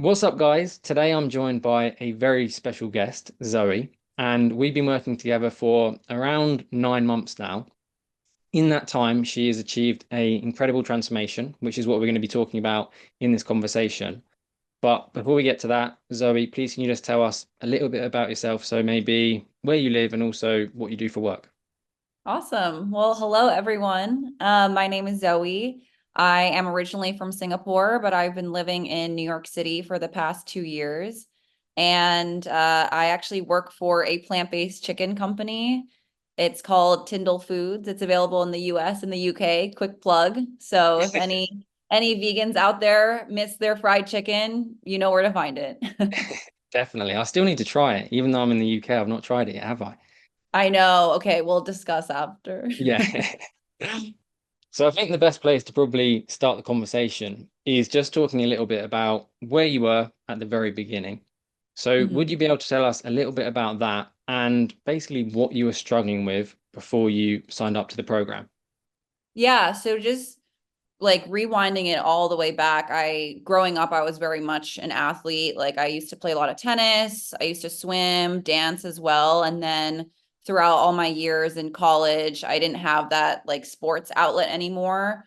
What's up, guys? Today I'm joined by a very special guest, Zoe, and we've been working together for around 9 months now. In that time, she has achieved a incredible transformation, which is what we're going to be talking about in this conversation. But before we get to that, Zoe, please can you just tell us a little bit about yourself? So maybe where you live and also what you do for work. Awesome. Well, hello everyone. My name is Zoe. I am originally from Singapore, but I've been living in New York City for the past 2 years. And I actually work for a plant-based chicken company. It's called Tyndall Foods. It's available in the US and the UK. Quick plug. So if any vegans out there miss their fried chicken, you know where to find it. Definitely. I still need to try it, even though I'm in the UK. I've not tried it yet, have I? I know. Okay, we'll discuss after. Yeah. So I think the best place to probably start the conversation is just talking a little bit about where you were at the very beginning. So would Mhm. you be able to tell us a little bit about that and basically what you were struggling with before you signed up to the program? Yeah, so just like rewinding it all the way back, growing up, I was very much an athlete. Like I used to play a lot of tennis, I used to swim, dance as well. And then throughout all my years in college, I didn't have that like sports outlet anymore.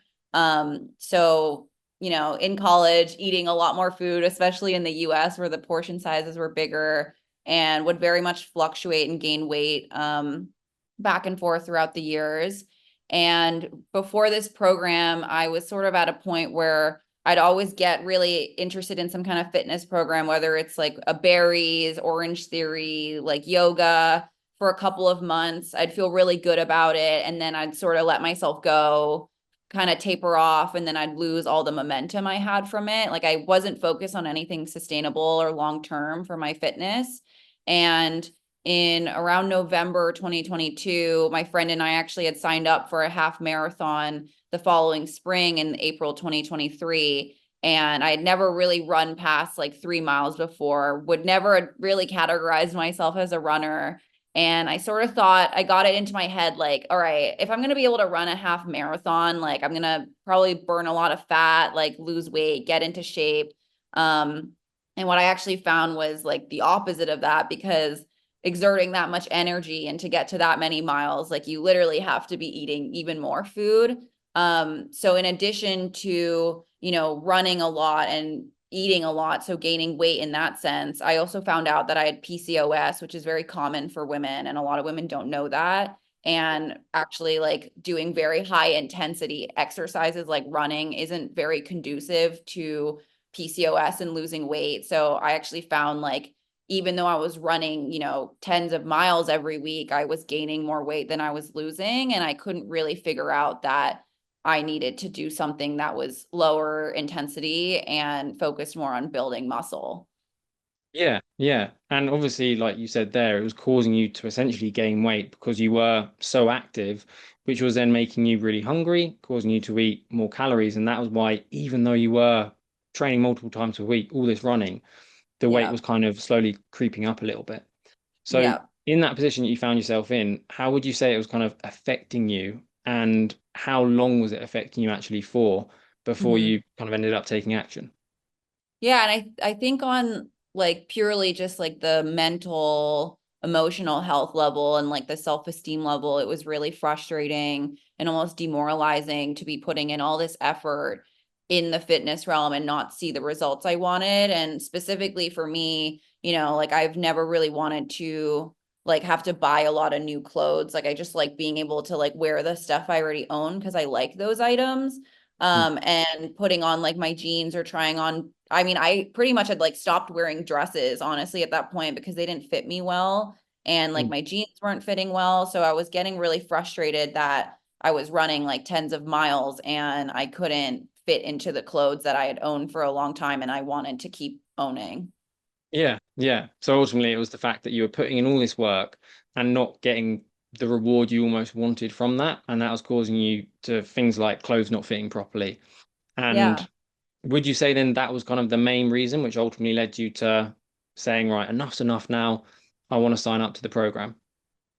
So, in college, eating a lot more food, especially in the US where the portion sizes were bigger and would very much fluctuate and gain weight back and forth throughout the years. And before this program, I was sort of at a point where I'd always get really interested in some kind of fitness program, whether it's like a berries, Orange Theory, like yoga for a couple of months. I'd feel really good about it. And then I'd sort of let myself go, kind of taper off, and then I'd lose all the momentum I had from it. Like I wasn't focused on anything sustainable or long term for my fitness. And in around November 2022, my friend and I actually had signed up for a half marathon the following spring in April 2023. And I had never really run past like 3 miles before, would never really categorize myself as a runner. And I sort of thought, I got it into my head like, all right, if I'm going to be able to run a half marathon, like I'm going to probably burn a lot of fat, like lose weight, get into shape. Um, and what I actually found was like the opposite of that, because exerting that much energy and to get to that many miles, like you literally have to be eating even more food. So in addition to, running a lot and eating a lot, so gaining weight in that sense, I also found out that I had PCOS, which is very common for women, and a lot of women don't know that. And actually, like doing very high intensity exercises like running isn't very conducive to PCOS and losing weight. So I actually found like even though I was running, tens of miles every week, I was gaining more weight than I was losing. And I couldn't really figure out that I needed to do something that was lower intensity and focused more on building muscle. Yeah, yeah. And obviously, like you said there, it was causing you to essentially gain weight because you were so active, which was then making you really hungry, causing you to eat more calories. And that was why, even though you were training multiple times a week, all this running, the weight Yeah. was kind of slowly creeping up a little bit. So, Yeah. in that position that you found yourself in, how would you say it was kind of affecting you, and how long was it affecting you actually for before Mhm. you kind of ended up taking action? Yeah, and I think on like purely just like the mental, emotional health level and like the self-esteem level, it was really frustrating and almost demoralizing to be putting in all this effort in the fitness realm and not see the results I wanted. And specifically for me, like I've never really wanted to like have to buy a lot of new clothes. Like I just like being able to like wear the stuff I already own because I like those items. Mm, And putting on like my jeans or trying on, I mean, I pretty much had like stopped wearing dresses honestly at that point because they didn't fit me well, and like mm. my jeans weren't fitting well, so I was getting really frustrated that I was running like tens of miles and I couldn't fit into the clothes that I had owned for a long time and I wanted to keep owning. Yeah, yeah. So ultimately, it was the fact that you were putting in all this work and not getting the reward you almost wanted from that, and that was causing you to things like clothes not fitting properly. Yeah. And would you say then that was kind of the main reason, which ultimately led you to saying, right, enough's enough now. I want to sign up to the program.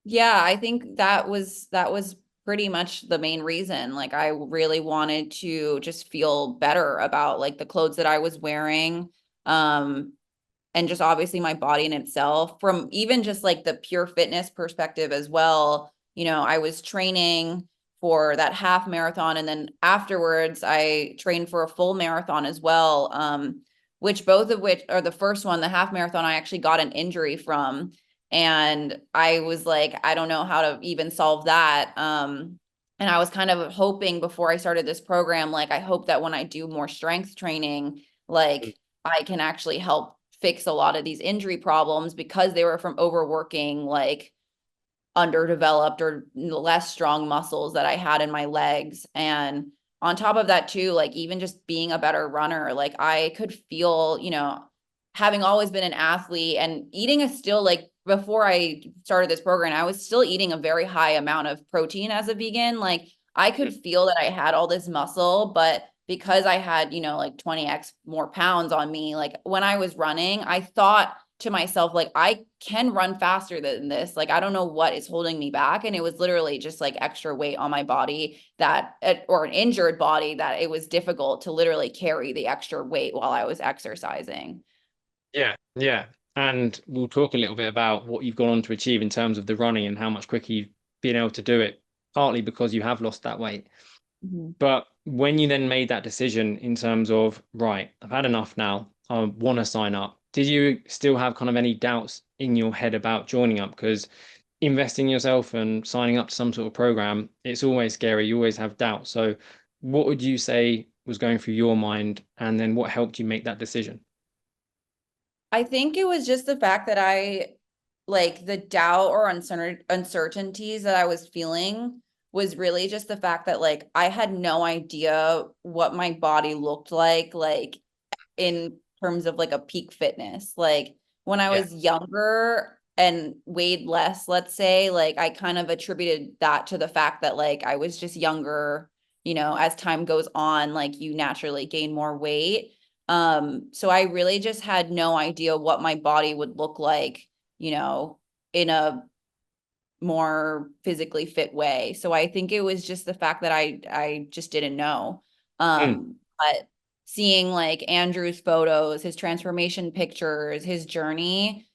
Yeah, I think that was pretty much the main reason. Like I really wanted to just feel better about like the clothes that I was wearing. And just obviously my body in itself, from even just like the pure fitness perspective as well. You know, I was training for that half marathon, and then afterwards I trained for a full marathon as well. Which both of which are the first one, the half marathon, I actually got an injury from. And I was like, I don't know how to even solve that. And I was kind of hoping before I started this program, like, I hope that when I do more strength training, like I can actually help fix a lot of these injury problems because they were from overworking, like underdeveloped or less strong muscles that I had in my legs. And on top of that too, like even just being a better runner, like I could feel, you know, having always been an athlete and eating a still like before I started this program, I was still eating a very high amount of protein as a vegan. Like I could feel that I had all this muscle, but because I had, you know, like 20x more pounds on me, like when I was running, I thought to myself, like, I can run faster than this. Like, I don't know what is holding me back. And it was literally just like extra weight on my body that, or an injured body, that it was difficult to literally carry the extra weight while I was exercising. Yeah, yeah. And we'll talk a little bit about what you've gone on to achieve in terms of the running and how much quicker you've been able to do it, partly because you have lost that weight. Mhm. But when you then made that decision in terms of, right, I've had enough now, I want to sign up, did you still have kind of any doubts in your head about joining up? Because investing in yourself and signing up to some sort of program, it's always scary. You always have doubts. So what would you say was going through your mind? And then what helped you make that decision? I think it was just the fact that I like the doubt or uncertainties that I was feeling was really just the fact that like I had no idea what my body looked like in terms of like a peak fitness. Like when I Yeah. was younger and weighed less, let's say, like I kind of attributed that to the fact that like I was just younger, you know, as time goes on, like you naturally gain more weight. So I really just had no idea what my body would look like, you know, in a more physically fit way. So I think it was just the fact that I just didn't know. Mm. But seeing like Andrew's photos, his transformation pictures, his journey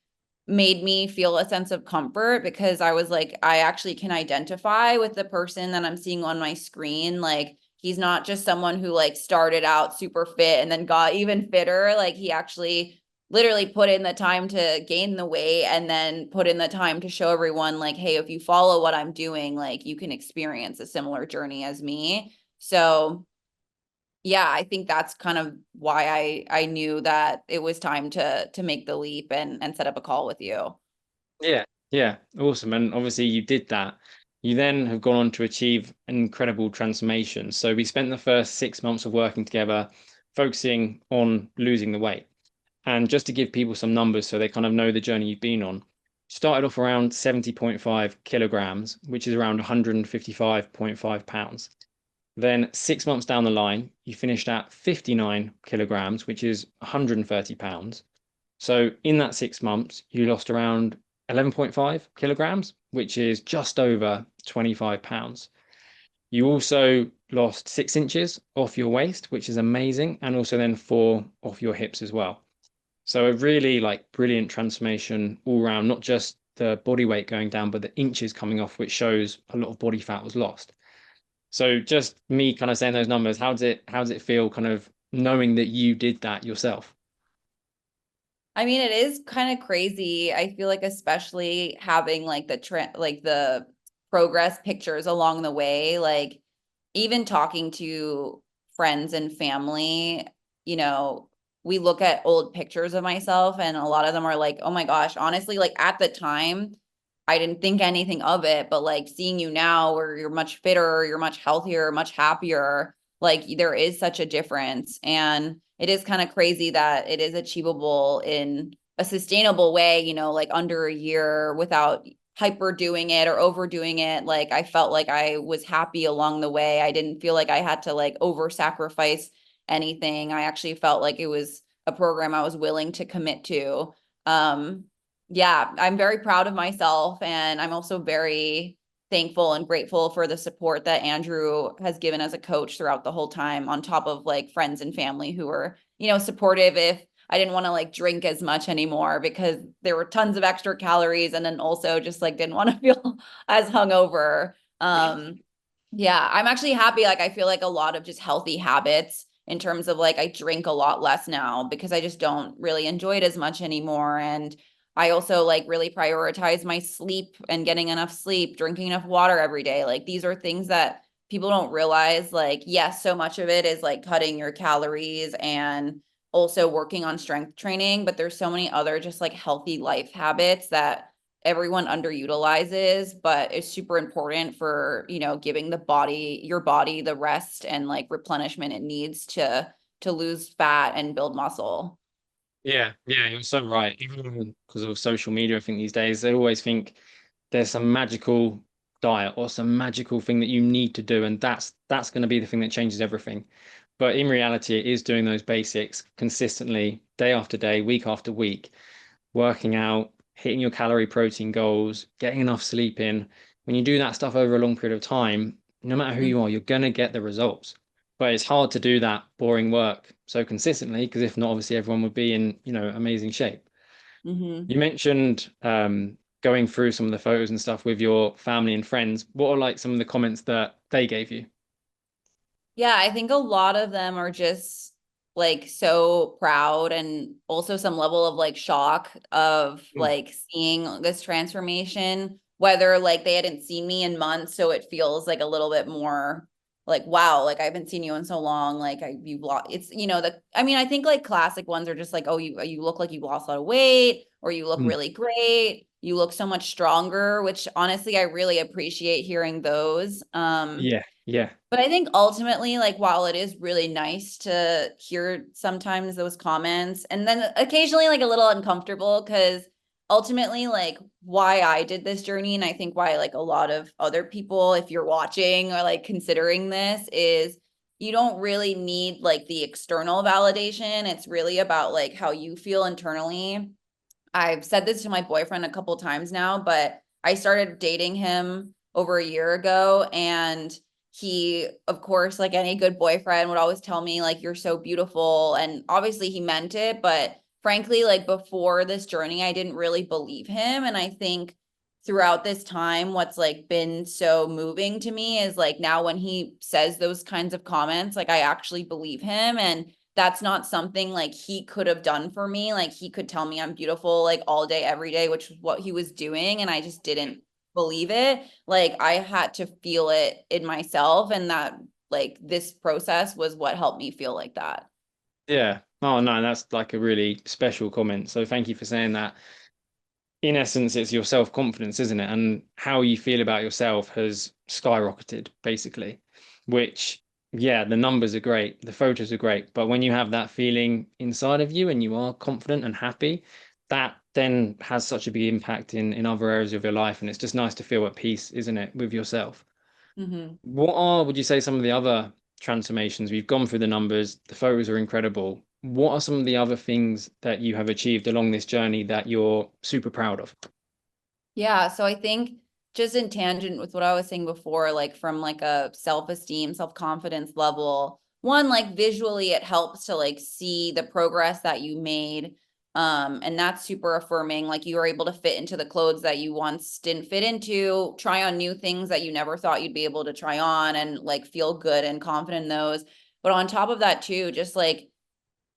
made me feel a sense of comfort because I was like, I actually can identify with the person that I'm seeing on my screen. Like he's not just someone who like started out super fit and then got even fitter. Like he actually literally put in the time to gain the weight and then put in the time to show everyone like, hey, if you follow what I'm doing, like you can experience a similar journey as me. So yeah, I think that's kind of why I knew that it was time to make the leap and set up a call with you. Yeah, yeah, awesome. And obviously you did that. You then have gone on to achieve an incredible transformation. So we spent the first 6 months of working together, focusing on losing the weight. And just to give people some numbers so they kind of know the journey you've been on, started off around 70.5 kilograms, which is around 155.5 pounds. Then 6 months down the line, you finished at 59 kilograms, which is 130 pounds. So in that 6 months, you lost around 11.5 kilograms, which is just over 25 pounds. You also lost 6 inches off your waist, which is amazing, and also then 4 off your hips as well. So a really like brilliant transformation all around, not just the body weight going down, but the inches coming off, which shows a lot of body fat was lost. So just me kind of saying those numbers, how does it feel kind of knowing that you did that yourself? I mean, it is kind of crazy. I feel like especially having like the trend, like the progress pictures along the way, like even talking to friends and family, you know, we look at old pictures of myself and a lot of them are like, oh my gosh, honestly, like at the time, I didn't think anything of it, but like seeing you now where you're much fitter, you're much healthier, much happier, like there is such a difference. And it is kind of crazy that it is achievable in a sustainable way, you know, like under a year without hyper doing it or overdoing it. Like I felt like I was happy along the way. I didn't feel like I had to like over sacrifice anything. I actually felt like it was a program I was willing to commit to. Um, yeah, I'm very proud of myself and I'm also very thankful and grateful for the support that Andrew has given as a coach throughout the whole time, on top of like friends and family who were, you know, supportive if I didn't want to like drink as much anymore because there were tons of extra calories, and then also just like didn't want to feel as hungover. Yeah, I'm actually happy. Like I feel like a lot of just healthy habits in terms of like I drink a lot less now because I just don't really enjoy it as much anymore. And I also like really prioritize my sleep and getting enough sleep, drinking enough water every day. Like these are things that people don't realize. Like, yes, so much of it is like cutting your calories and also working on strength training, but there's so many other just like healthy life habits that everyone underutilizes, but it's super important for, you know, giving your body the rest and like replenishment it needs to lose fat and build muscle. Yeah, yeah, you're so right. Even because of social media, I think these days they always think there's some magical diet or some magical thing that you need to do, and that's going to be the thing that changes everything. But in reality, it is doing those basics consistently, day after day, week after week, working out, hitting your calorie protein goals, getting enough sleep in. When you do that stuff over a long period of time, no matter who you are, you're gonna get the results. But it's hard to do that boring work so consistently because if not, obviously everyone would be in, amazing shape. Mm-hmm. You mentioned going through some of the photos and stuff with your family and friends. What are like some of the comments that they gave you? Yeah, I think a lot of them are just like so proud and also some level of like shock of Mm. like seeing this transformation, whether like they hadn't seen me in months, so it feels like a little bit more like wow, like I haven't seen you in so long, like you've lost. It's I mean, I think like classic ones are just like, oh, you look like you've lost a lot of weight, or you look Mm. really great, you look so much stronger, which honestly I really appreciate hearing those. Yeah, yeah, But I think ultimately, like, while it is really nice to hear sometimes those comments, and then occasionally, like, a little uncomfortable, because ultimately, like, why I did this journey, and I think why, like, a lot of other people, if you're watching or like considering this, is you don't really need like the external validation. It's really about like how you feel internally. I've said this to my boyfriend a couple times now, but I started dating him over a year ago, and he, of course, like any good boyfriend, would always tell me like you're so beautiful, and obviously he meant it, but frankly, like before this journey I didn't really believe him. And I think throughout this time what's like been so moving to me is like now when he says those kinds of comments, like I actually believe him. And that's not something like he could have done for me. Like he could tell me I'm beautiful like all day, every day, which is what he was doing. And I just didn't believe it. Like I had to feel it in myself. And that like this process was what helped me feel like that. yeah. Oh no, that's like a really special comment. So thank you for saying that. In essence, it's your self-confidence, isn't it? And how you feel about yourself has skyrocketed, basically. Which, yeah, the numbers are great, the photos are great, but when you have that feeling inside of you and you are confident and happy, that then has such a big impact in other areas of your life. And it's just nice to feel at peace, isn't it, with yourself? Mm-hmm. Would you say, some of the other transformations? We've gone through the numbers, the photos are incredible. What are some of the other things that you have achieved along this journey that you're super proud of? Yeah, so I think just in tangent with what I was saying before, like from like a self-esteem, self-confidence level, one, like visually it helps to like see the progress that you made. And that's super affirming. Like you were able to fit into the clothes that you once didn't fit into, try on new things that you never thought you'd be able to try on, and like feel good and confident in those. But on top of that too, just like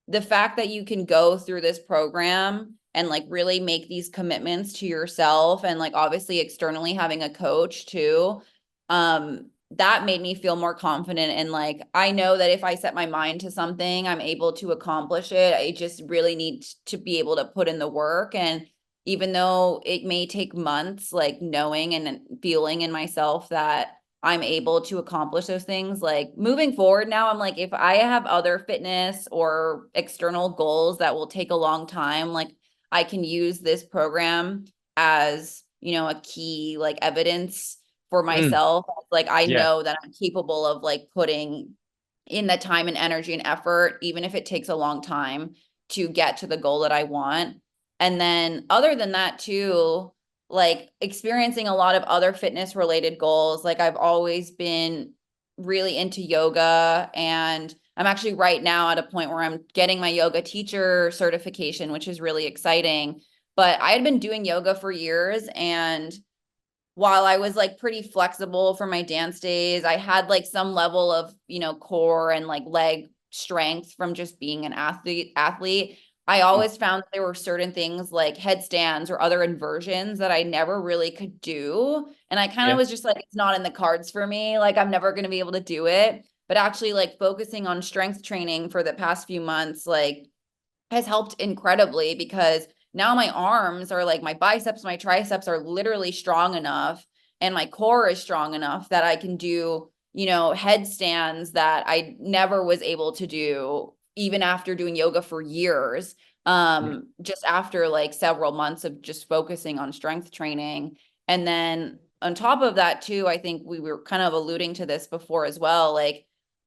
the fact that you can go through this program and like really make these commitments to yourself, and like obviously externally having a coach too, that made me feel more confident. And like I know that if I set my mind to something I'm able to accomplish it. I just really need to be able to put in the work. And even though it may take months, like knowing and feeling in myself that I'm able to accomplish those things. Like moving forward now, I'm like, if I have other fitness or external goals that will take a long time, like I can use this program as, a key like evidence for Mm, myself. Like I yeah. know that I'm capable of like putting in the time and energy and effort, even if it takes a long time to get to the goal that I want. And then other than that too, like experiencing a lot of other fitness related goals. Like I've always been really into yoga, and I'm actually right now at a point where I'm getting my yoga teacher certification, which is really exciting. But I had been doing yoga for years, and while I was like pretty flexible for my dance days, I had like some level of, core and like leg strength from just being an athlete. I Mm. always found that there were certain things like headstands or other inversions that I never really could do. And I kind of Yeah. was just like, it's not in the cards for me. Like, I'm never going to be able to do it. But actually, like, focusing on strength training for the past few months, like, has helped incredibly, because now my arms are like, my biceps, my triceps are literally strong enough, and my core is strong enough that I can do, headstands that I never was able to do even after doing yoga for years. Yeah. Just after like several months of just focusing on strength training. And then on top of that too, I think we were kind of alluding to this before as well, like,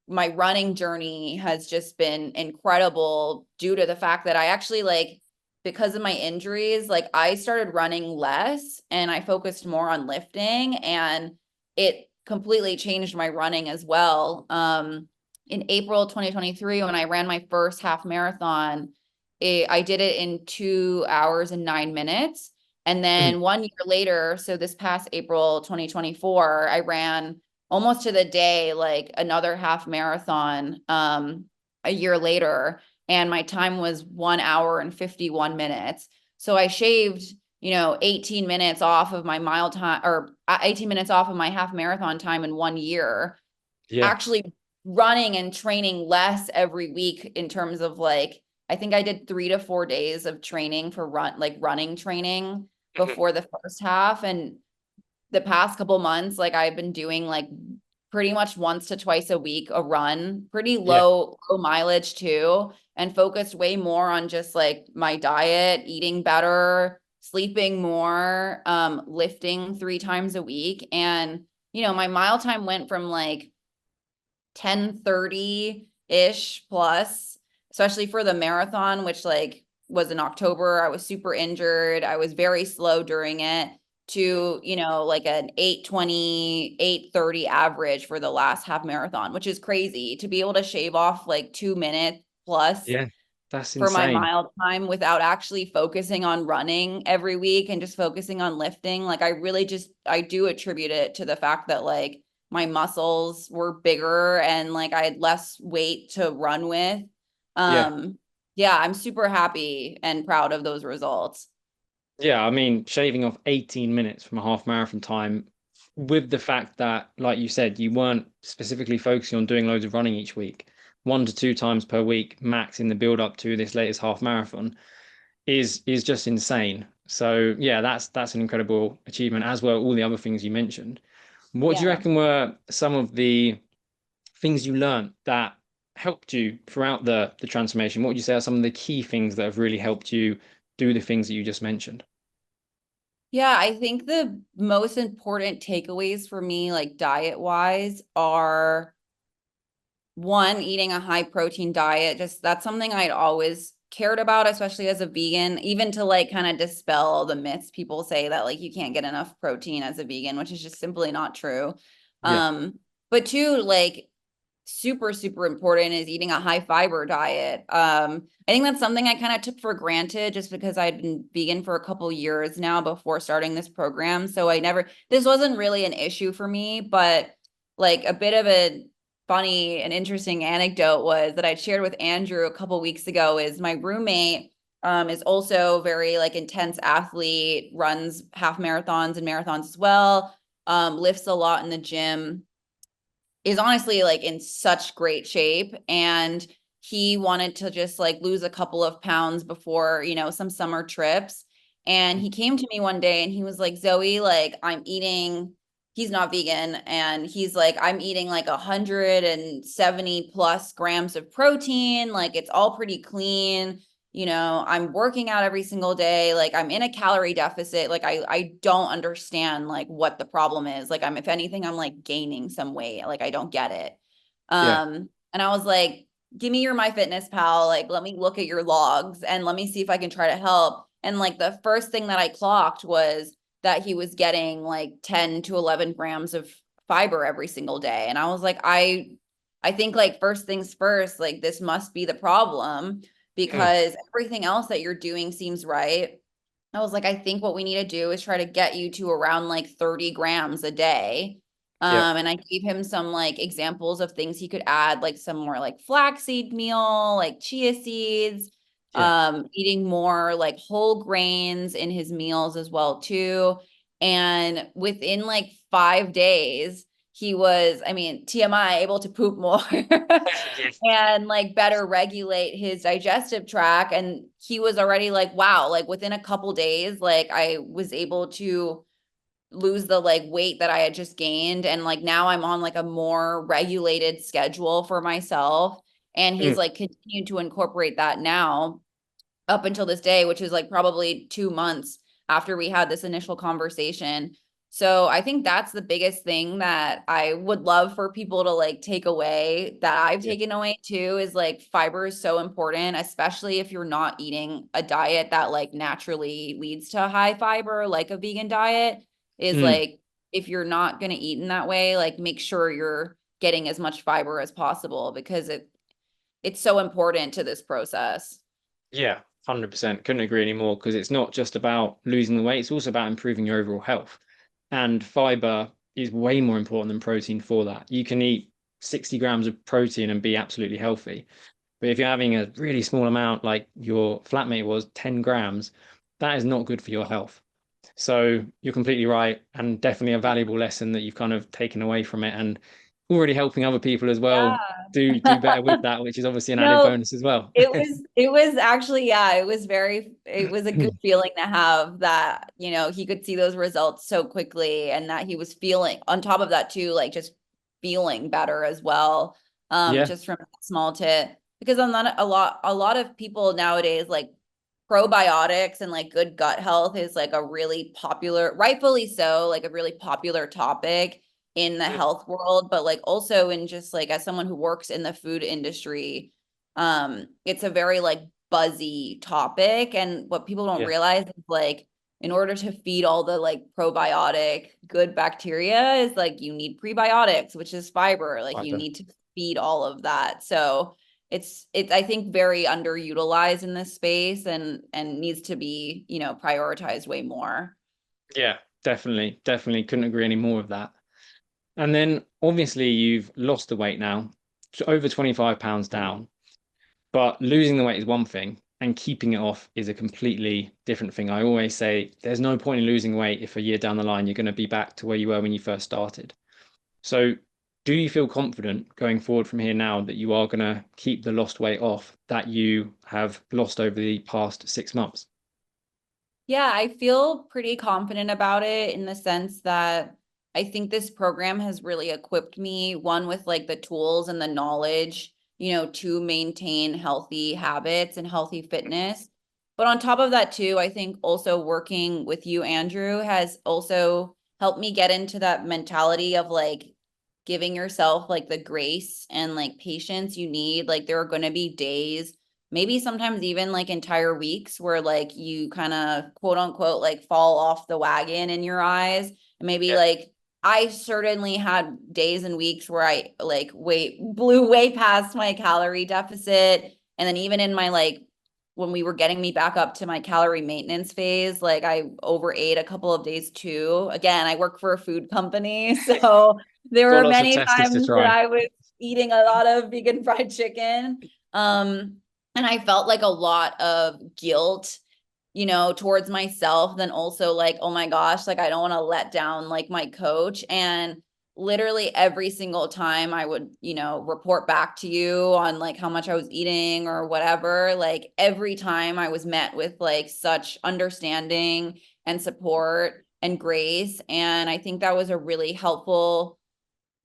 my running journey has just been incredible due to the fact that I actually, like, because of my injuries, like, I started running less and I focused more on lifting, and it completely changed my running as well. In April 2023, when I ran my first half marathon, I did it in 2 hours and 9 minutes. And Mhm. then 1 year later, so this past April 2024, I ran almost to the day, like another half marathon, a year later. And my time was 1 hour and 51 minutes. So I shaved, 18 minutes off of my mile time, or 18 minutes off of my half marathon time in 1 year, Yeah. actually running and training less every week in terms of like, I think I did 3 to 4 days of training for running training Mhm. before the first half. And the past couple months, like, I've been doing like pretty much once to twice a week a run, pretty Yeah. low mileage too, and focused way more on just like my diet, eating better, sleeping more, lifting 3 times a week. And, my mile time went from like 10:30-ish plus, especially for the marathon, which like was in October. I was super injured. I was very slow during it, to, like an 8:20, 8:30 average for the last half marathon, which is crazy to be able to shave off like 2 minutes plus Yeah. That's for my insane. mile time without actually focusing on running every week and just focusing on lifting. Like, I really just, I do attribute it to the fact that like my muscles were bigger and like I had less weight to run with. Yeah. Yeah, I'm super happy and proud of those results. Yeah, I mean, shaving off 18 minutes from a half marathon time, with the fact that, like you said, you weren't specifically focusing on doing loads of running each week, 1 to 2 times per week max in the build up to this latest half marathon is just insane. So yeah, that's an incredible achievement, as well all the other things you mentioned. What do you Yeah. reckon were some of the things you learned that helped you throughout the transformation? What would you say are some of the key things that have really helped you do the things that you just mentioned? Yeah, I think the most important takeaways for me, like diet wise, are one, eating a high protein diet. Just that's something I'd always cared about, especially as a vegan, even to like kind of dispel the myths people say that like you can't get enough protein as a vegan, which is just simply not true. Yeah. But two, like, super, super important is eating a high fiber diet. I think that's something I kind of took for granted just because I'd been vegan for a couple years now before starting this program. So this wasn't really an issue for me, but like a bit of a funny and interesting anecdote was that I shared with Andrew a couple weeks ago is my roommate is also very like intense athlete, runs half marathons and marathons as well, lifts a lot in the gym, is honestly like in such great shape, and he wanted to just like lose a couple of pounds before, some summer trips. And he came to me one day and he was like, Zoe, like, he's not vegan, and he's like, I'm eating like 170 plus grams of protein, like it's all pretty clean, I'm working out every single day, like I'm in a calorie deficit, like I don't understand like what the problem is, like, if anything, I'm like gaining some weight, like I don't get it. Yeah. And I was like, give me your MyFitnessPal, like let me look at your logs and let me see if I can try to help. And like the first thing that I clocked was that he was getting like 10 to 11 grams of fiber every single day. And I was like, I think like first things first, like this must be the problem Mm, because everything else that you're doing seems right. I was like, I think what we need to do is try to get you to around like 30 grams a day. yeah, And I gave him some like examples of things he could add, like some more like flaxseed meal, like chia seeds, yeah. eating more like whole grains in his meals as well too. And within like 5 days, he was, I mean, TMI, able to poop more and like better regulate his digestive tract. And he was already like, wow, like within a couple days, like I was able to lose the like weight that I had just gained. And like now I'm on like a more regulated schedule for myself. And he's Mm, like continued to incorporate that now up until this day, which is like probably 2 months after we had this initial conversation. So I think that's the biggest thing that I would love for people to like take away that I've yeah. taken away too is like fiber is so important, especially if you're not eating a diet that like naturally leads to high fiber, like a vegan diet, is Mm, like if you're not going to eat in that way, like make sure you're getting as much fiber as possible because it's so important to this process. yeah, 100%. Couldn't agree anymore because it's not just about losing the weight, it's also about improving your overall health. And fiber is way more important than protein for that. You can eat 60 grams of protein and be absolutely healthy. But if you're having a really small amount, like your flatmate was 10 grams, that is not good for your health. So you're completely right, and definitely a valuable lesson that you've kind of taken away from it, and already helping other people as well do better with Yeah. that, which is obviously an added No, bonus as well. it was actually, yeah, it was a good feeling to have that, he could see those results so quickly and that he was feeling on top of that too, like just feeling better as well. Yeah, Just from that small tip. Because a lot of people nowadays like probiotics and like good gut health is like a really popular, rightfully so, like a really popular topic in the health world, but like also in just like as someone who works in the food industry, it's a very like buzzy topic. And what people don't yeah, realize is like in order to feed all the like probiotic good bacteria is like you need prebiotics, which is fiber. Like you fiber. need to feed all of that. So it's I think very underutilized in this space and needs to be, prioritized way more. Yeah, definitely couldn't agree any more with that. And then obviously you've lost the weight now, to over 25 pounds down. But losing the weight is one thing, and keeping it off is a completely different thing. I always say there's no point in losing weight if a year down the line you're going to be back to where you were when you first started. So, do you feel confident going forward from here now that you are going to keep the lost weight off that you have lost over the past 6 months? Yeah, I feel pretty confident about it in the sense that I think this program has really equipped me, one, with like the tools and the knowledge, to maintain healthy habits and healthy fitness. But on top of that, too, I think also working with you, Andrew, has also helped me get into that mentality of like giving yourself like the grace and like patience you need. Like there are going to be days, maybe sometimes even like entire weeks where like you kind of quote unquote like fall off the wagon in your eyes. And maybe Yeah, like I certainly had days and weeks where I like blew way past my calorie deficit. And then even in my like when we were getting me back up to my calorie maintenance phase, like I overate a couple of days too. Again, I work for a food company, so there got were lots of many testers to times that try. I was eating a lot of vegan fried chicken. And I felt like a lot of guilt, towards myself, then also like, oh my gosh, like I don't want to let down like my coach. And literally every single time I would, report back to you on like how much I was eating or whatever, like every time I was met with like such understanding and support and grace. And I think that was a really helpful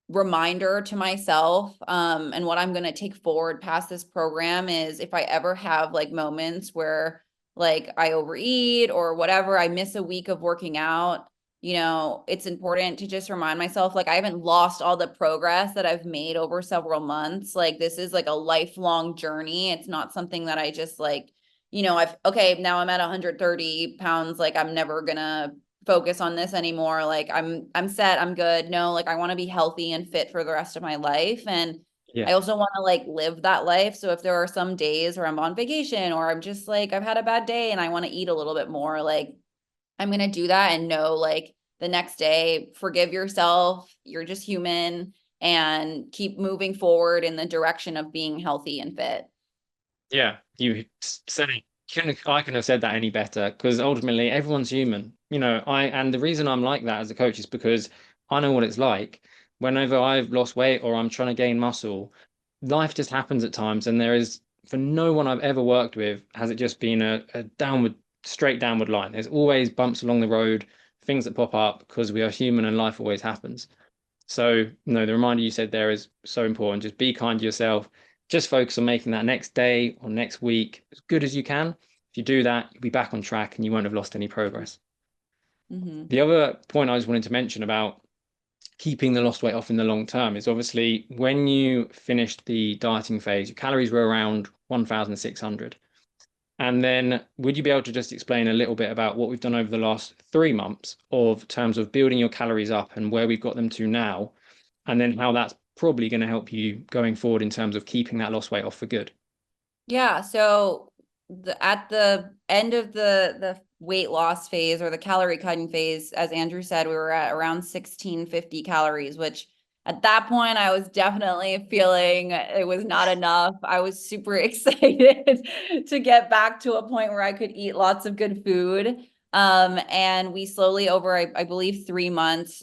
reminder to myself. And what I'm going to take forward past this program is if I ever have like moments where like I overeat or whatever, I miss a week of working out, it's important to just remind myself, like, I haven't lost all the progress that I've made over several months. Like, this is like a lifelong journey. It's not something that I just like, okay, now I'm at 130 pounds. Like, I'm never gonna focus on this anymore. Like I'm set, I'm good. No, like I want to be healthy and fit for the rest of my life. And Yeah. I also want to like live that life. So if there are some days where I'm on vacation or I'm just like, I've had a bad day and I want to eat a little bit more, like I'm going to do that and know like the next day, forgive yourself. You're just human and keep moving forward in the direction of being healthy and fit. Yeah, you said it. I couldn't have said that any better because ultimately everyone's human. And the reason I'm like that as a coach is because I know what it's like. Whenever I've lost weight or I'm trying to gain muscle, life just happens at times, and there is for no one I've ever worked with has it just been a straight downward line. There's always bumps along the road, things that pop up because we are human and life always happens. So, the reminder you said there is so important. Just be kind to yourself. Just focus on making that next day or next week as good as you can. If you do that, you'll be back on track and you won't have lost any progress. Mm-hmm. The other point I just wanted to mention about keeping the lost weight off in the long term is obviously when you finished the dieting phase, your calories were around 1,600. And then would you be able to just explain a little bit about what we've done over the last 3 months of terms of building your calories up and where we've got them to now, and then how that's probably going to help you going forward in terms of keeping that lost weight off for good? Yeah, so at the end of the weight loss phase or the calorie cutting phase, as Andrew said, we were at around 1650 calories, which at that point I was definitely feeling it was not enough. I was super excited to get back to a point where I could eat lots of good food. And we slowly over, I believe 3 months,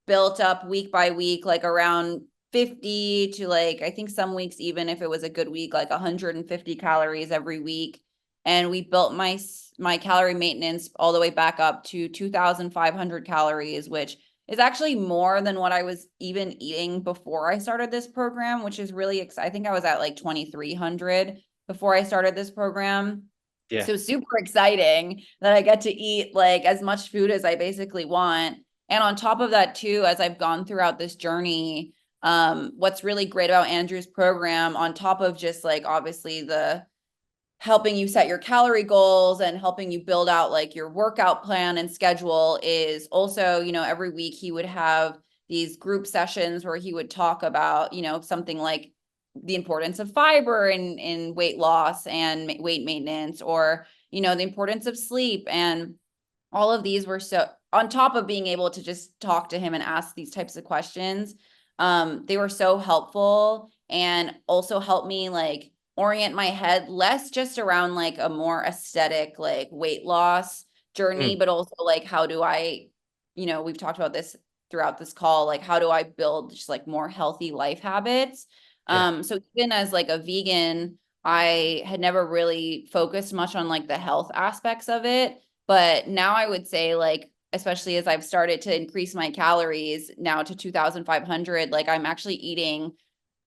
built up week by week, like around 50 to like, I think some weeks, even if it was a good week, like 150 calories every week. And we built my calorie maintenance all the way back up to 2,500 calories, which is actually more than what I was even eating before I started this program, which is really exciting. I think I was at like 2,300 before I started this program. Yeah. So super exciting that I get to eat like as much food as I basically want. And on top of that too, as I've gone throughout this journey, what's really great about Andrew's program, on top of just like obviously the helping you set your calorie goals and helping you build out like your workout plan and schedule, is also, every week he would have these group sessions where he would talk about, something like the importance of fiber in weight loss and weight maintenance, or, the importance of sleep. And all of these were so, on top of being able to just talk to him and ask these types of questions, they were so helpful and also helped me like orient my head less just around like a more aesthetic like weight loss journey, Mm, but also like how do I, we've talked about this throughout this call, like how do I build just like more healthy life habits. yeah. So even as like a vegan, I had never really focused much on like the health aspects of it. But now I would say like, especially as I've started to increase my calories now to 2,500, like I'm actually eating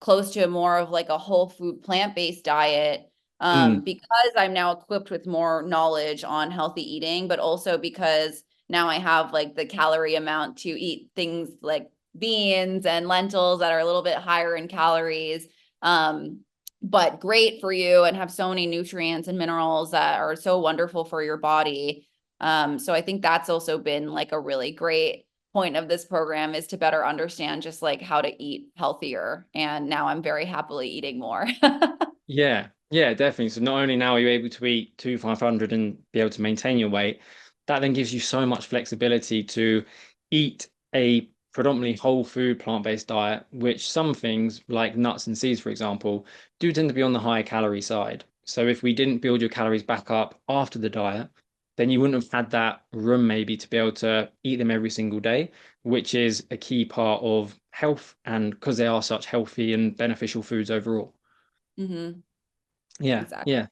close to more of like a whole food plant-based diet, Mm, because I'm now equipped with more knowledge on healthy eating, but also because now I have like the calorie amount to eat things like beans and lentils that are a little bit higher in calories. But great for you and have so many nutrients and minerals that are so wonderful for your body. So I think that's also been like a really great point of this program, is to better understand just like how to eat healthier. And now I'm very happily eating more. yeah. Yeah, definitely. So not only now are you able to eat 2,500 and be able to maintain your weight, that then gives you so much flexibility to eat a predominantly whole food plant-based diet, which some things like nuts and seeds, for example, do tend to be on the higher calorie side. So if we didn't build your calories back up after the diet, then you wouldn't have had that room maybe to be able to eat them every single day, which is a key part of health, and because they are such healthy and beneficial foods overall. Mm-hmm. Yeah, Exactly. yeah.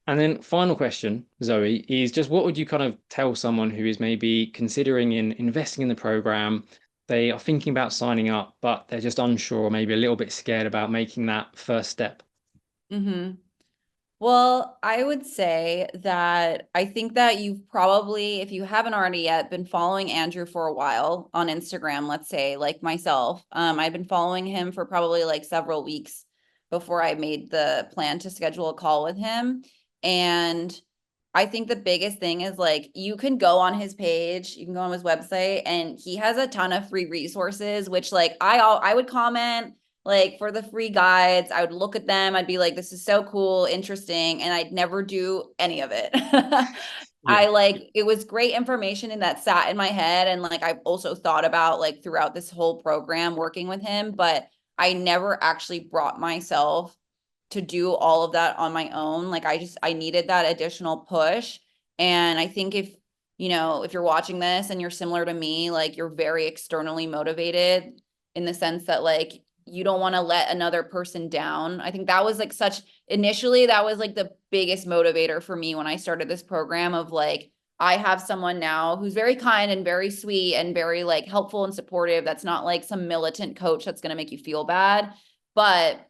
And then final question, Zoe, is just what would you kind of tell someone who is maybe considering in investing in the program? They are thinking about signing up, but they're just unsure or maybe a little bit scared about making that first step. Mm-hmm. Well, I would say that I think that you've probably, if you haven't already yet, been following Andrew for a while on Instagram, let's say, like myself. I've been following him for probably like several weeks before I made the plan to schedule a call with him. And I think the biggest thing is like you can go on his page, you can go on his website, and he has a ton of free resources, which like I would comment. like for the free guides. I would look at them. I'd be like, this is so cool, interesting. And I'd never do any of it. Yeah. It was great information and that sat in my head. And like, I've also thought about like throughout this whole program working with him, but I never actually brought myself to do all of that on my own. Like I needed that additional push. And I think if, if you're watching this and you're similar to me, like you're very externally motivated in the sense that like you don't want to let another person down. I think that was like initially that was like the biggest motivator for me when I started this program of like, I have someone now who's very kind and very sweet and very like helpful and supportive. That's not like some militant coach that's going to make you feel bad. But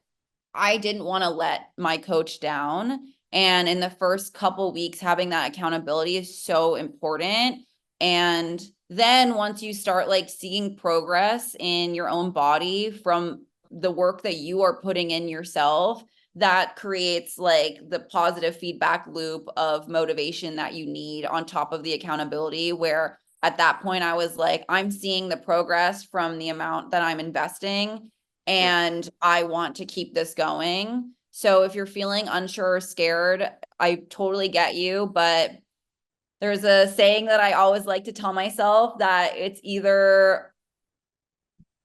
I didn't want to let my coach down. And in the first couple weeks, having that accountability is so important. And then once you start like seeing progress in your own body from the work that you are putting in yourself, that creates like the positive feedback loop of motivation that you need on top of the accountability, where at that point I was like, I'm seeing the progress from the amount that I'm investing and I want to keep this going. So if you're feeling unsure or scared, I totally get you, but there's a saying that I always like to tell myself that it's either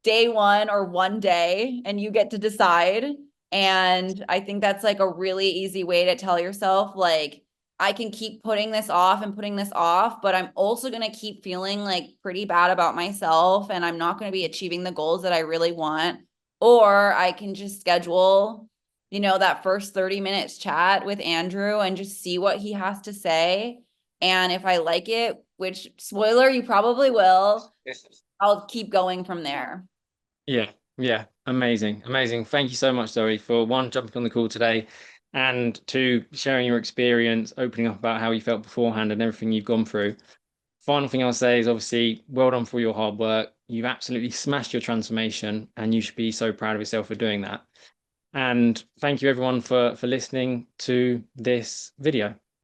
day one or one day, and you get to decide. And I think that's like a really easy way to tell yourself, like, I can keep putting this off and putting this off, but I'm also going to keep feeling like pretty bad about myself and I'm not going to be achieving the goals that I really want. Or I can just schedule, that first 30 minutes chat with Andrew and just see what he has to say. And if I like it, which spoiler, you probably will, I'll keep going from there. Yeah, yeah, amazing, amazing. Thank you so much, Zoe, for one, jumping on the call today, and two, sharing your experience, opening up about how you felt beforehand and everything you've gone through. Final thing I'll say is obviously well done for your hard work. You've absolutely smashed your transformation, and you should be so proud of yourself for doing that. And thank you everyone for listening to this video.